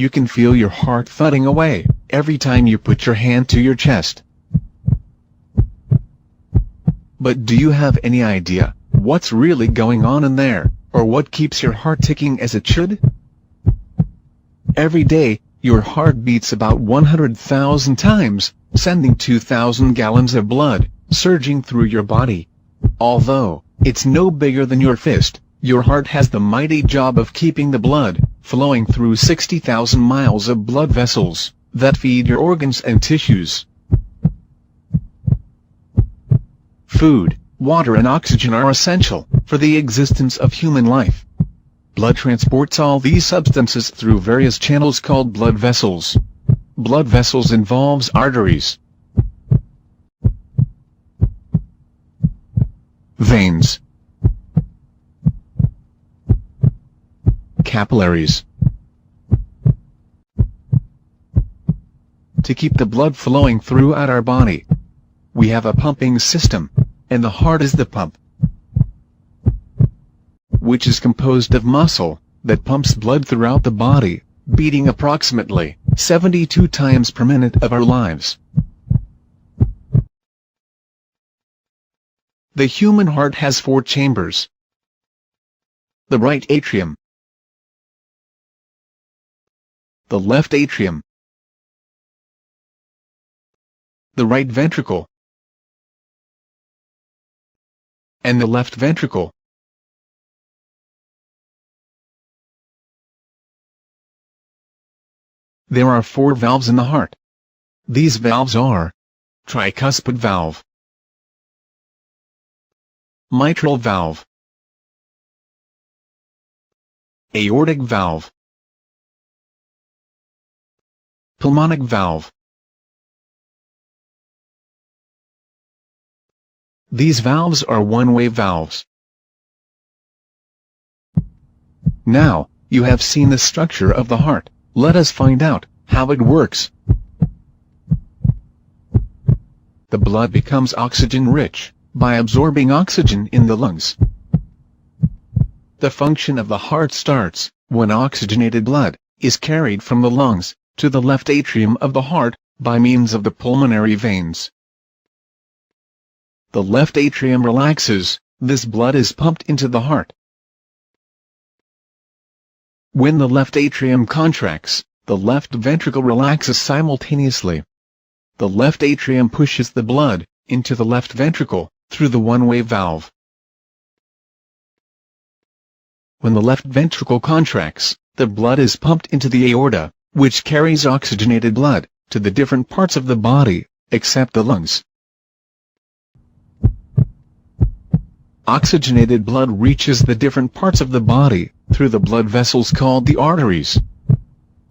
You can feel your heart thudding away every time you put your hand to your chest. But do you have any idea what's really going on in there, or what keeps your heart ticking as it should? Every day, your heart beats about 100,000 times, sending 2,000 gallons of blood surging through your body. Although it's no bigger than your fist, your heart has the mighty job of keeping the blood flowing through 60,000 miles of blood vessels that feed your organs and tissues. Food, water and oxygen are essential for the existence of human life. Blood transports all these substances through various channels called blood vessels. Blood vessels involves arteries, veins, capillaries. To keep the blood flowing throughout our body, we have a pumping system, and the heart is the pump, which is composed of muscle that pumps blood throughout the body, beating approximately 72 times per minute of our lives. The human heart has 4 chambers: the right atrium, the left atrium, the right ventricle, and the left ventricle. There are 4 valves in the heart. These valves are tricuspid valve, mitral valve, aortic valve, pulmonic valve. These valves are one-way valves. Now, you have seen the structure of the heart. Let us find out how it works. The blood becomes oxygen-rich by absorbing oxygen in the lungs. The function of the heart starts when oxygenated blood is carried from the lungs to the left atrium of the heart by means of the pulmonary veins. The left atrium relaxes, this blood is pumped into the heart. When the left atrium contracts, the left ventricle relaxes simultaneously. The left atrium pushes the blood into the left ventricle through the one-way valve. When the left ventricle contracts, the blood is pumped into the aorta, which carries oxygenated blood to the different parts of the body, except the lungs. Oxygenated blood reaches the different parts of the body through the blood vessels called the arteries.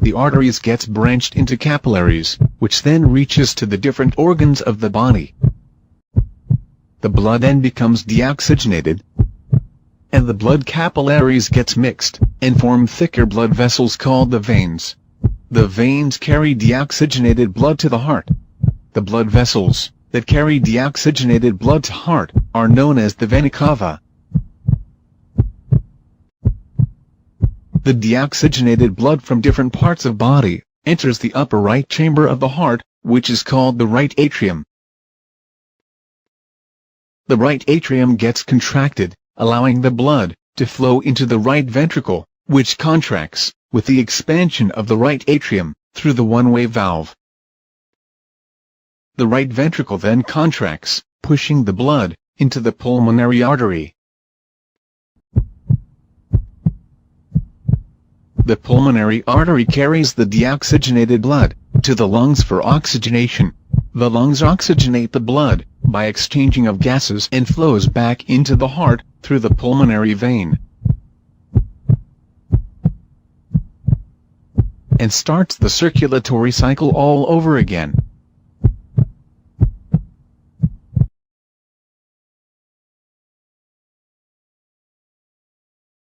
The arteries gets branched into capillaries, which then reaches to the different organs of the body. The blood then becomes deoxygenated, and the blood capillaries gets mixed and form thicker blood vessels called the veins. The veins carry deoxygenated blood to the heart. The blood vessels that carry deoxygenated blood to heart are known as the vena cava. The deoxygenated blood from different parts of body enters the upper right chamber of the heart, which is called the right atrium. The right atrium gets contracted, allowing the blood to flow into the right ventricle, which contracts with the expansion of the right atrium through the one-way valve. The right ventricle then contracts, pushing the blood into the pulmonary artery. The pulmonary artery carries the deoxygenated blood to the lungs for oxygenation. The lungs oxygenate the blood by exchanging of gases and flows back into the heart through the pulmonary vein, and starts the circulatory cycle all over again.